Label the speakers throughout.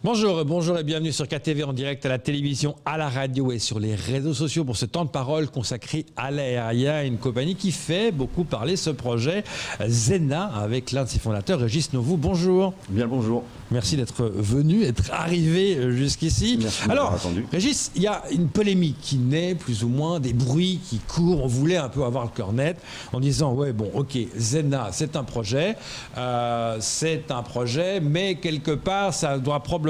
Speaker 1: Bonjour et bienvenue sur KTV en direct à la télévision, à la radio et sur les réseaux sociaux pour ce temps de parole consacré à l'aérien, une compagnie qui fait beaucoup parler ce projet Zena avec l'un de ses fondateurs, Régis Novou. Bonjour.
Speaker 2: Bien le bonjour.
Speaker 1: Merci d'être venu, d'être arrivé jusqu'ici.
Speaker 2: Merci.
Speaker 1: Alors, Régis, il y a une polémique qui naît, plus ou moins, des bruits qui courent. On voulait un peu avoir le cœur net en disant, ouais, bon, ok, Zena, c'est un projet, mais quelque part, ça doit probablement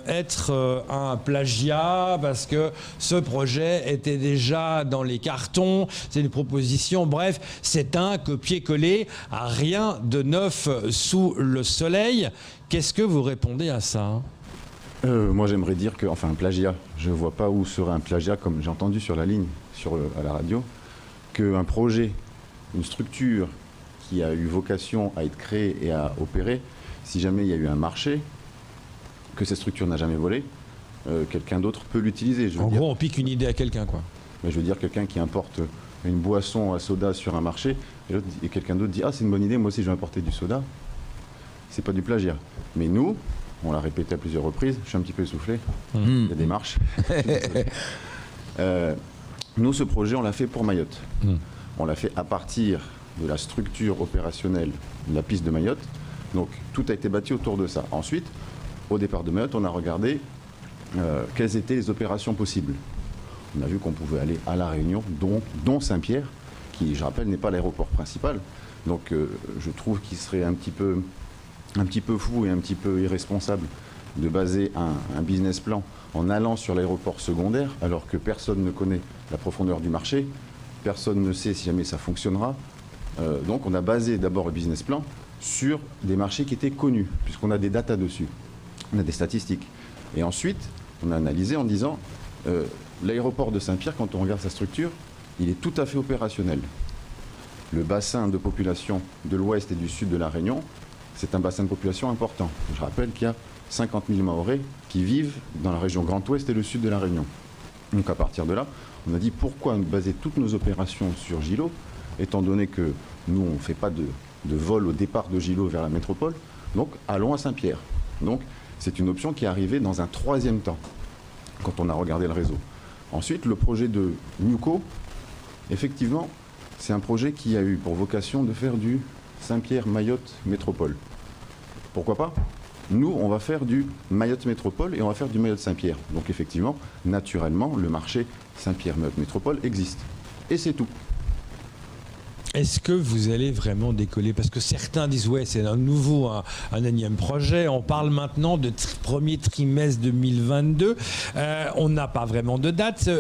Speaker 1: être un plagiat parce que ce projet était déjà dans les cartons, c'est une proposition, bref, c'est un copier-coller, rien de neuf sous le soleil. Qu'est-ce que vous répondez à ça ?
Speaker 2: Moi, j'aimerais dire que, enfin, un plagiat, je ne vois pas où serait un plagiat, comme j'ai entendu sur la ligne, à la radio, qu'un projet, une structure qui a eu vocation à être créée et à opérer, si jamais il y a eu un marché, que cette structure n'a jamais volé, quelqu'un d'autre peut l'utiliser.
Speaker 1: En gros, on pique une idée à quelqu'un, quoi.
Speaker 2: Mais je veux dire, quelqu'un qui importe une boisson à soda sur un marché, et quelqu'un d'autre dit « Ah, c'est une bonne idée, moi aussi je vais importer du soda », c'est pas du plagiat. Mais nous, on l'a répété à plusieurs reprises, je suis un petit peu essoufflé, il y a des marches. Nous, ce projet, on l'a fait pour Mayotte. On l'a fait à partir de la structure opérationnelle de la piste de Mayotte. Donc, tout a été bâti autour de ça. Ensuite, au départ de Mayotte, on a regardé quelles étaient les opérations possibles. On a vu qu'on pouvait aller à La Réunion, dont Saint-Pierre, qui, je rappelle, n'est pas l'aéroport principal. Donc, je trouve qu'il serait un petit peu fou et un petit peu irresponsable de baser un business plan en allant sur l'aéroport secondaire, alors que personne ne connaît la profondeur du marché, personne ne sait si jamais ça fonctionnera. Donc, on a basé d'abord le business plan sur des marchés qui étaient connus, puisqu'on a des datas dessus. On a des statistiques. Et ensuite, on a analysé en disant l'aéroport de Saint-Pierre, quand on regarde sa structure, il est tout à fait opérationnel. Le bassin de population de l'ouest et du sud de La Réunion, c'est un bassin de population important. Je rappelle qu'il y a 50 000 Mahorais qui vivent dans la région Grand Ouest et le sud de La Réunion. Donc à partir de là, on a dit pourquoi baser toutes nos opérations sur Gilo, étant donné que nous, on ne fait pas de vol au départ de Gilo vers la métropole, donc allons à Saint-Pierre. Donc c'est une option qui est arrivée dans un troisième temps, quand on a regardé le réseau. Ensuite, le projet de Newco, effectivement, c'est un projet qui a eu pour vocation de faire du Saint-Pierre-Mayotte Métropole. Pourquoi pas ? Nous, on va faire du Mayotte Métropole et on va faire du Mayotte Saint-Pierre. Donc effectivement, naturellement, le marché Saint-Pierre-Mayotte Métropole existe. Et c'est tout.
Speaker 1: Est-ce que vous allez vraiment décoller ? Parce que certains disent, ouais, c'est un énième projet. On parle maintenant de premier trimestre 2022. On n'a pas vraiment de date.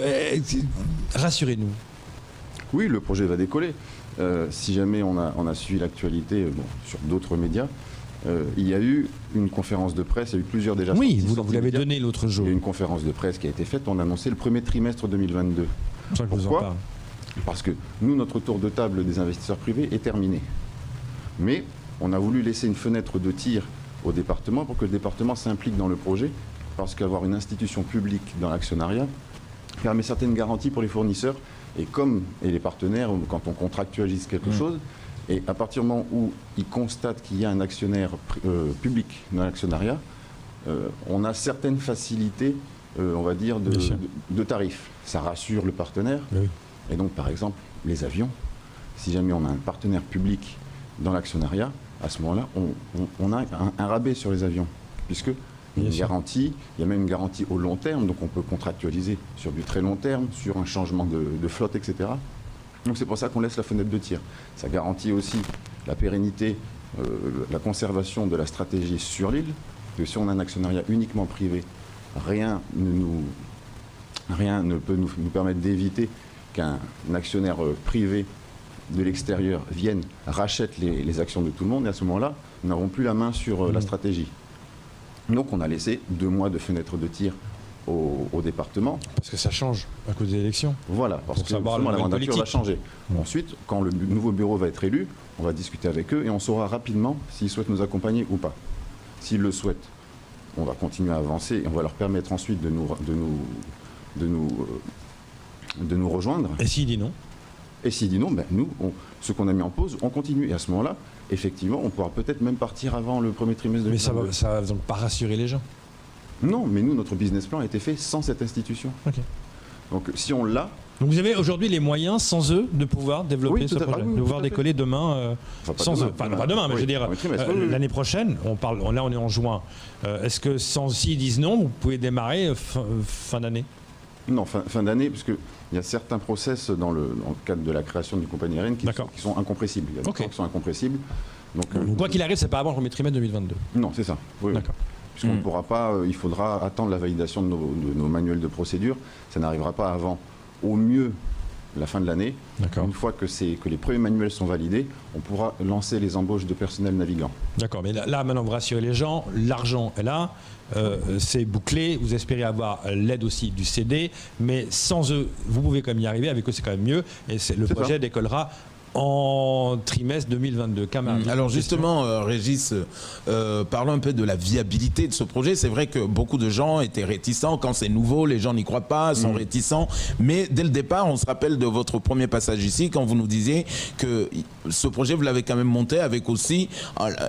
Speaker 1: Rassurez-nous.
Speaker 2: Oui, le projet va décoller. Si jamais on a suivi l'actualité sur d'autres médias, il y a eu une conférence de presse, il y a eu plusieurs déjà.
Speaker 1: Oui, vous l'avez donné l'autre jour.
Speaker 2: Il y a eu une conférence de presse qui a été faite, on a annoncé le premier trimestre 2022. Pourquoi ? Parce que nous, notre tour de table des investisseurs privés est terminé. Mais on a voulu laisser une fenêtre de tir au département pour que le département s'implique dans le projet, parce qu'avoir une institution publique dans l'actionnariat permet certaines garanties pour les fournisseurs et les partenaires, quand on contractualise quelque chose, et à partir du moment où ils constatent qu'il y a un actionnaire public dans l'actionnariat, on a certaines facilités, on va dire, de tarifs. Ça rassure le partenaire. Oui. Et donc, par exemple, les avions, si jamais on a un partenaire public dans l'actionnariat, à ce moment-là, on a un rabais sur les avions, puisque il y a une garantie, il y a même une garantie au long terme, donc on peut contractualiser sur du très long terme, sur un changement de flotte, etc. Donc c'est pour ça qu'on laisse la fenêtre de tir. Ça garantit aussi la pérennité, la conservation de la stratégie sur l'île, que si on a un actionnariat uniquement privé, rien ne peut nous permettre d'éviter qu'un actionnaire privé de l'extérieur vienne, rachète les actions de tout le monde, et à ce moment-là, nous n'avons plus la main sur la stratégie. Donc on a laissé 2 mois de fenêtre de tir au département.
Speaker 1: Parce que ça change à cause des élections.
Speaker 2: Voilà, parce que la mandature va changer. Ensuite, quand le nouveau bureau va être élu, on va discuter avec eux et on saura rapidement s'ils souhaitent nous accompagner ou pas. S'ils le souhaitent, on va continuer à avancer et on va leur permettre ensuite de nous rejoindre.
Speaker 1: Et s'il dit non ?
Speaker 2: Et s'il dit non, ben nous, ce qu'on a mis en pause, on continue. Et à ce moment-là, effectivement, on pourra peut-être même partir avant le premier trimestre de 2022.
Speaker 1: Mais ça va donc pas rassurer les gens.
Speaker 2: Non, mais nous, notre business plan a été fait sans cette institution.
Speaker 1: Okay.
Speaker 2: Donc si on l'a...
Speaker 1: Donc vous avez aujourd'hui les moyens, sans eux, de pouvoir développer ce projet, de pouvoir décoller demain sans eux. Enfin, pas demain, mais je veux dire, l'année prochaine, là on est en juin. Est-ce que s'ils disent non, vous pouvez démarrer fin d'année?
Speaker 2: Non, fin d'année, parce qu'il y a certains process dans le cadre de la création d'une compagnie aérienne qui sont incompressibles. Il y a des temps qui sont incompressibles. Donc,
Speaker 1: quoi qu'il arrive, c'est pas avant le premier trimestre 2022.
Speaker 2: Non, c'est ça. Oui, d'accord. Puisqu'on ne pourra pas, il faudra attendre la validation de nos manuels de procédure. Ça n'arrivera pas avant, au mieux, la fin de l'année. Une fois que les premiers manuels sont validés, on pourra lancer les embauches de personnel navigant. D'accord, mais là
Speaker 1: maintenant, vous rassurez les gens, l'argent est là, c'est bouclé, vous espérez avoir l'aide aussi du CD, mais sans eux, vous pouvez quand même y arriver, avec eux c'est quand même mieux, et le projet décollera en trimestre 2022.
Speaker 3: Alors justement, Régis, parlons un peu de la viabilité de ce projet. C'est vrai que beaucoup de gens étaient réticents. Quand c'est nouveau, les gens n'y croient pas, sont réticents. Mais dès le départ, on se rappelle de votre premier passage ici, quand vous nous disiez que ce projet, vous l'avez quand même monté avec aussi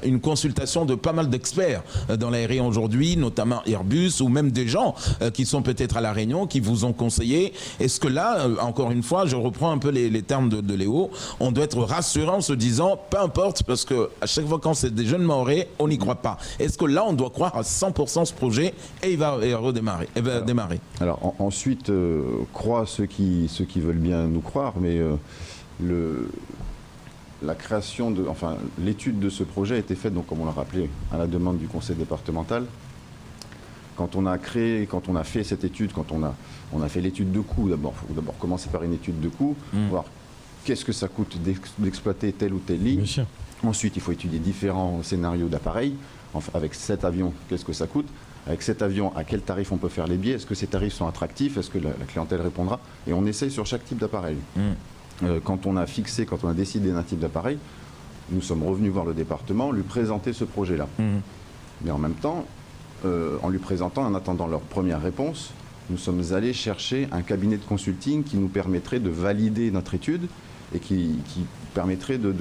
Speaker 3: une consultation de pas mal d'experts dans l'aérien aujourd'hui, notamment Airbus, ou même des gens qui sont peut-être à La Réunion, qui vous ont conseillé. Est-ce que là, encore une fois, je reprends un peu les termes de Léo, on doit être rassurant en se disant, peu importe, parce qu'à chaque fois quand c'est des jeunes Mahorais, on n'y croit pas. Est-ce que là, on doit croire à 100% ce projet et il va redémarrer, démarrer?
Speaker 2: Alors ensuite, croient ceux qui veulent bien nous croire, mais la création l'étude de ce projet a été faite, donc comme on l'a rappelé, à la demande du conseil départemental. Quand on a fait cette étude, quand on a fait l'étude de coût, d'abord, il faut d'abord commencer par une étude de coût, voir qu'est-ce que ça coûte d'exploiter telle ou telle ligne. Ensuite, il faut étudier différents scénarios d'appareils. Avec cet avion, qu'est-ce que ça coûte? Avec cet avion, à quel tarif on peut faire les billets? Est-ce que ces tarifs sont attractifs? Est-ce que la clientèle répondra? Et on essaye sur chaque type d'appareil. Quand on a décidé d'un type d'appareil, nous sommes revenus voir le département, lui présenter ce projet-là. Mais en même temps, en lui présentant, en attendant leur première réponse, nous sommes allés chercher un cabinet de consulting qui nous permettrait de valider notre étude et qui permettrait de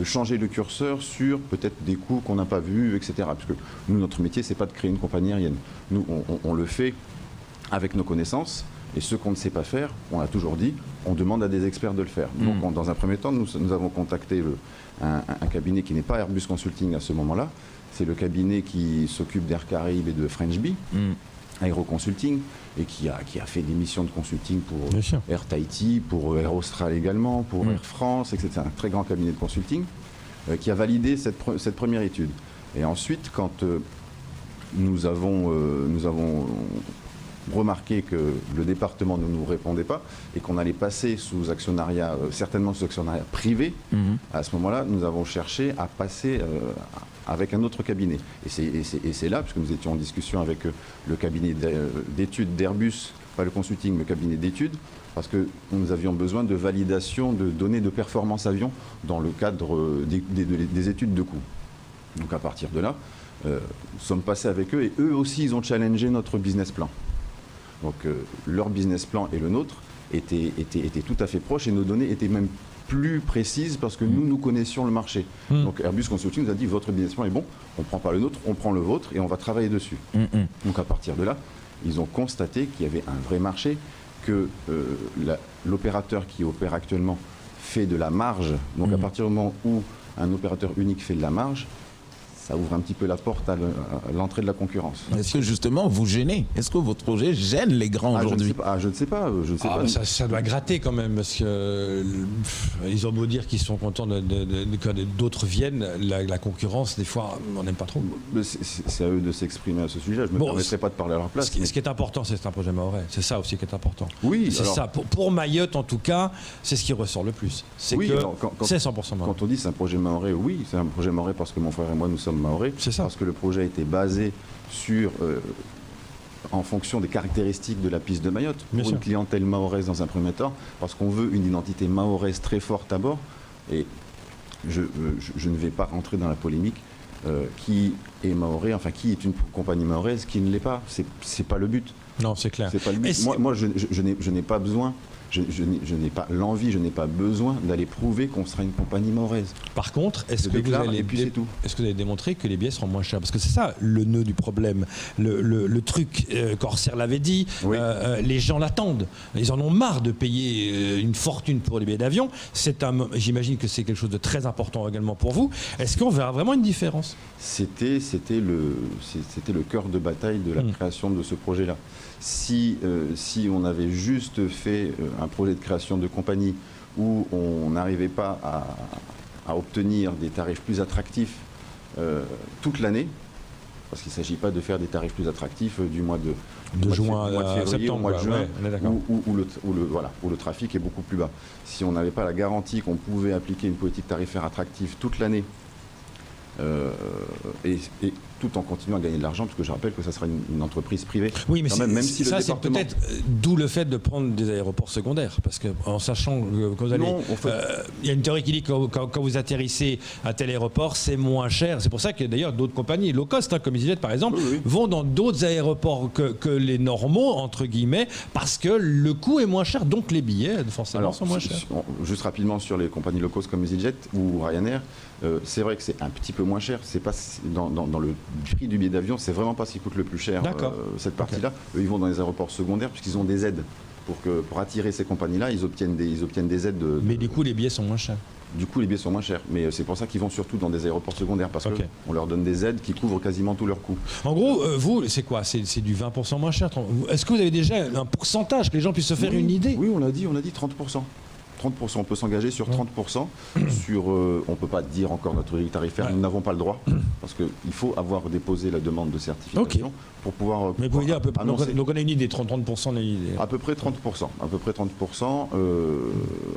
Speaker 2: changer le curseur sur peut-être des coûts qu'on n'a pas vus, etc. Parce que nous, notre métier, c'est pas de créer une compagnie aérienne. Nous, on le fait avec nos connaissances. Et ce qu'on ne sait pas faire, on l'a toujours dit, on demande à des experts de le faire. Donc, dans un premier temps, nous avons contacté un cabinet qui n'est pas Airbus Consulting à ce moment-là. C'est le cabinet qui s'occupe d'Air Caraïbes et de French Bee. Aéroconsulting, et qui a fait des missions de consulting pour Air Tahiti, pour Air Austral également, pour Air France, etc. C'est un très grand cabinet de consulting qui a validé cette première étude. Et ensuite, quand nous avons remarqué que le département ne nous répondait pas et qu'on allait passer sous actionnariat, certainement sous actionnariat privé, à ce moment-là, nous avons cherché à passer avec un autre cabinet. Et c'est là, puisque nous étions en discussion avec le cabinet d'études d'Airbus, pas le consulting, mais le cabinet d'études, parce que nous avions besoin de validation de données de performance avion dans le cadre des études de coût. Donc à partir de là, nous sommes passés avec eux et eux aussi, ils ont challengé notre business plan. Donc leur business plan et le nôtre étaient tout à fait proches et nos données étaient même plus précises parce que nous connaissions le marché. Donc Airbus Consulting nous a dit votre business plan est bon, on ne prend pas le nôtre, on prend le vôtre et on va travailler dessus. Donc à partir de là, ils ont constaté qu'il y avait un vrai marché, que l'opérateur qui opère actuellement fait de la marge. Donc à partir du moment où un opérateur unique fait de la marge, ça ouvre un petit peu la porte à l'entrée de la concurrence.
Speaker 3: Est-ce que justement vous gênez? Est-ce que votre projet gêne les grands aujourd'hui?
Speaker 2: Je ne sais pas.
Speaker 1: Ça doit gratter quand même, parce que ils ont beau dire qu'ils sont contents que d'autres viennent, la concurrence, des fois, on n'aime pas trop.
Speaker 2: C'est à eux de s'exprimer à ce sujet. Je ne me permettrai pas de parler à leur place.
Speaker 1: Ce qui est important, c'est un projet mahorais. C'est ça aussi qui est important.
Speaker 2: Oui,
Speaker 1: c'est ça. Pour Mayotte, en tout cas, c'est ce qui ressort le plus. C'est que c'est 100% mahorais.
Speaker 2: Quand on dit c'est un projet mahorais, oui, c'est un projet mahorais parce que mon frère et moi, nous sommes mahorais.
Speaker 1: C'est ça.
Speaker 2: Parce que le projet a été basé sur, en fonction des caractéristiques de la piste de Mayotte, pour une clientèle mahoraise dans un premier temps, parce qu'on veut une identité mahoraise très forte à bord. Et je ne vais pas rentrer dans la polémique qui est mahorais, enfin qui est une compagnie mahoraise, qui ne l'est pas. C'est pas le but.
Speaker 1: Non, c'est clair.
Speaker 2: C'est pas le but. Moi, je n'ai pas besoin. Je n'ai pas l'envie, je n'ai pas besoin d'aller prouver qu'on sera une compagnie mahoraise.
Speaker 1: Par contre, est-ce que vous allez démontrer que les billets seront moins chers? Parce que c'est ça le nœud du problème. Le truc, Corsair l'avait dit,
Speaker 2: oui.
Speaker 1: Les gens l'attendent. Ils en ont marre de payer une fortune pour les billets d'avion. J'imagine que c'est quelque chose de très important également pour vous. Est-ce qu'on verra vraiment une différence?
Speaker 2: C'était le cœur de bataille de la création de ce projet-là. Si on avait juste fait un projet de création de compagnie où on n'arrivait pas à obtenir des tarifs plus attractifs toute l'année, parce qu'il ne s'agit pas de faire des tarifs plus attractifs du mois de
Speaker 1: juin
Speaker 2: mois de février
Speaker 1: septembre,
Speaker 2: au mois de juin,
Speaker 1: ouais,
Speaker 2: où le trafic est beaucoup plus bas. Si on n'avait pas la garantie qu'on pouvait appliquer une politique tarifaire attractive toute l'année, et tout en continuant à gagner de l'argent, parce que je rappelle que ça sera une entreprise privée.
Speaker 1: Oui, mais
Speaker 2: même si
Speaker 1: ça,
Speaker 2: le
Speaker 1: c'est
Speaker 2: département...
Speaker 1: peut-être d'où le fait de prendre des aéroports secondaires, parce que en sachant que vous allez, il y a une théorie qui dit que quand vous atterrissez à tel aéroport, c'est moins cher. C'est pour ça que d'ailleurs d'autres compagnies low cost, comme EasyJet par exemple, vont dans d'autres aéroports que les normaux entre guillemets, parce que le coût est moins cher, donc les billets forcément sont moins chers.
Speaker 2: Juste rapidement sur les compagnies low cost comme EasyJet ou Ryanair. C'est vrai que c'est un petit peu moins cher. C'est pas dans le prix du billet d'avion, c'est vraiment pas ce qui coûte le plus cher. Cette partie-là, eux, ils vont dans les aéroports secondaires puisqu'ils ont des aides pour attirer ces compagnies-là. Ils obtiennent des aides.
Speaker 1: Mais du coup, les billets sont moins chers.
Speaker 2: Du coup, les billets sont moins chers. Mais c'est pour ça qu'ils vont surtout dans des aéroports secondaires parce qu'on leur donne des aides qui couvrent quasiment tous leurs coûts.
Speaker 1: En gros, vous, c'est quoi? C'est du 20% moins cher. Est-ce que vous avez déjà un pourcentage que les gens puissent se faire une idée?
Speaker 2: Oui, on l'a dit 30%. 30%, on peut s'engager sur 30%. On ne peut pas dire encore notre grille tarifaire, nous n'avons pas le droit, parce qu'il faut avoir déposé la demande de certification pour pouvoir.
Speaker 1: Mais vous pouvez dire, donc on a une idée, 30%, on a une idée.
Speaker 2: À peu près 30%.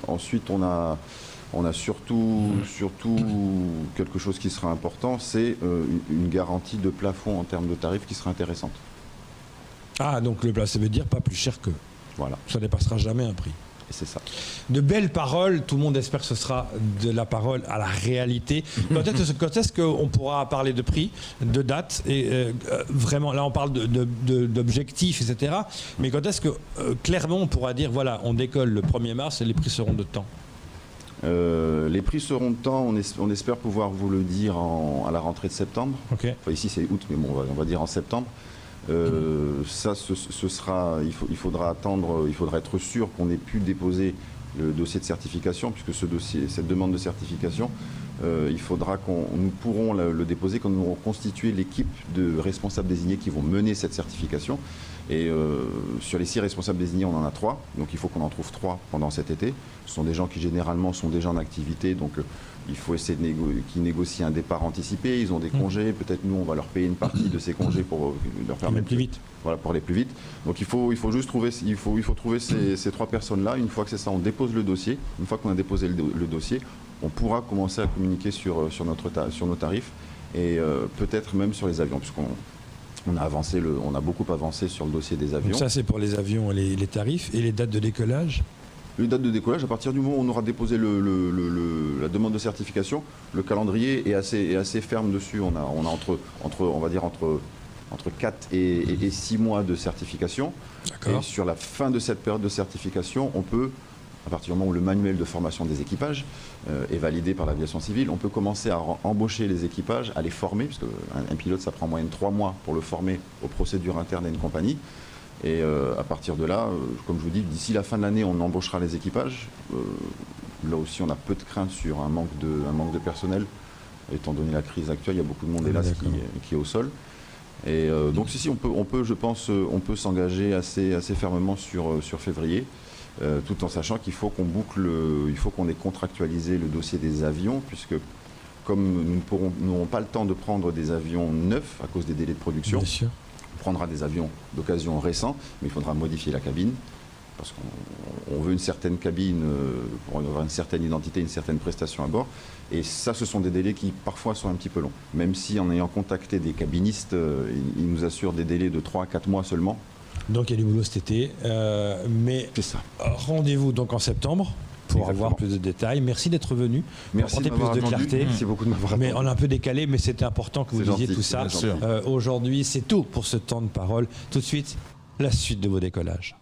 Speaker 2: Ensuite, on a surtout quelque chose qui sera important, c'est une garantie de plafond en termes de tarifs qui sera intéressante.
Speaker 1: Ah, donc le plafond, ça veut dire pas plus cher que.
Speaker 2: Voilà.
Speaker 1: Ça ne dépassera jamais un prix.
Speaker 2: Et c'est ça.
Speaker 1: De belles paroles, tout le monde espère que ce sera de la parole à la réalité. Quand est-ce qu'on pourra parler de prix, de date et vraiment, là on parle d'objectifs, etc. Mais quand est-ce que clairement on pourra dire, voilà, on décolle le 1er mars et les prix seront de temps?
Speaker 2: Les prix seront de temps, on espère pouvoir vous le dire à la rentrée de septembre.
Speaker 1: Okay.
Speaker 2: Enfin, ici c'est août, mais bon, on va dire en septembre. Ça, ce sera, il faudra attendre, il faudra être sûr qu'on ait pu déposer le dossier de certification, puisque cette demande de certification, il faudra nous pourrons le déposer quand nous aurons constitué l'équipe de responsables désignés qui vont mener cette certification. Et sur les 6 responsables désignés, on en a 3, donc il faut qu'on en trouve 3 pendant cet été. Ce sont des gens qui généralement sont déjà en activité, donc il faut essayer qu'ils négocient un départ anticipé. Ils ont des congés, peut-être nous on va leur payer une partie de ces congés pour leur permettre
Speaker 1: plus vite.
Speaker 2: Voilà, pour aller plus vite. Donc il faut juste trouver, il faut trouver ces 3 personnes-là. Une fois que c'est ça, on dépose le dossier. Une fois qu'on a déposé le dossier, on pourra commencer à communiquer sur nos tarifs et peut-être même sur les avions, puisqu'on on a beaucoup avancé sur le dossier des avions.
Speaker 1: Donc ça c'est pour les avions, les tarifs et les dates de décollage.
Speaker 2: Les dates de décollage, à partir du moment où on aura déposé la demande de certification, le calendrier est assez ferme dessus. On a entre 4 et 6 mois de certification. Et sur la fin de cette période de certification, on peut, à partir du moment où le manuel de formation des équipages est validé par l'aviation civile, on peut commencer à embaucher les équipages, à les former, parce qu'un pilote, ça prend en moyenne 3 mois pour le former aux procédures internes d'une compagnie. Et à partir de là, comme je vous dis, d'ici la fin de l'année, on embauchera les équipages. Là aussi, on a peu de crainte sur un manque de personnel. Étant donné la crise actuelle, il y a beaucoup de monde hélas qui est au sol. Et donc si on peut, je pense, on peut s'engager assez fermement sur février, tout en sachant qu'il faut qu'on boucle, il faut qu'on ait contractualisé le dossier des avions, puisque comme nous n'aurons pas le temps de prendre des avions neufs à cause des délais de production.
Speaker 1: Bien sûr.
Speaker 2: On prendra des avions d'occasion récents, mais il faudra modifier la cabine, parce qu'on veut une certaine cabine pour avoir une certaine identité, une certaine prestation à bord. Et ça, ce sont des délais qui parfois sont un petit peu longs. Même si en ayant contacté des cabinistes, ils nous assurent des délais de 3 à 4 mois seulement.
Speaker 1: Donc il y a du boulot cet été. Mais
Speaker 2: c'est ça.
Speaker 1: Rendez-vous donc en septembre pour avoir
Speaker 2: Exactement.
Speaker 1: plus de détails. Merci d'être venu.
Speaker 2: Merci
Speaker 1: Pour
Speaker 2: de
Speaker 1: apporter plus de
Speaker 2: m'avoir attendu.
Speaker 1: clarté.
Speaker 2: Merci beaucoup de m'avoir
Speaker 1: Mais
Speaker 2: attendu.
Speaker 1: on a un peu décalé, mais c'était important que vous
Speaker 2: C'est
Speaker 1: disiez
Speaker 2: gentil,
Speaker 1: tout ça.
Speaker 2: c'est bien gentil.
Speaker 1: Aujourd'hui, c'est tout pour ce temps de parole. Tout de suite, la suite de vos décollages.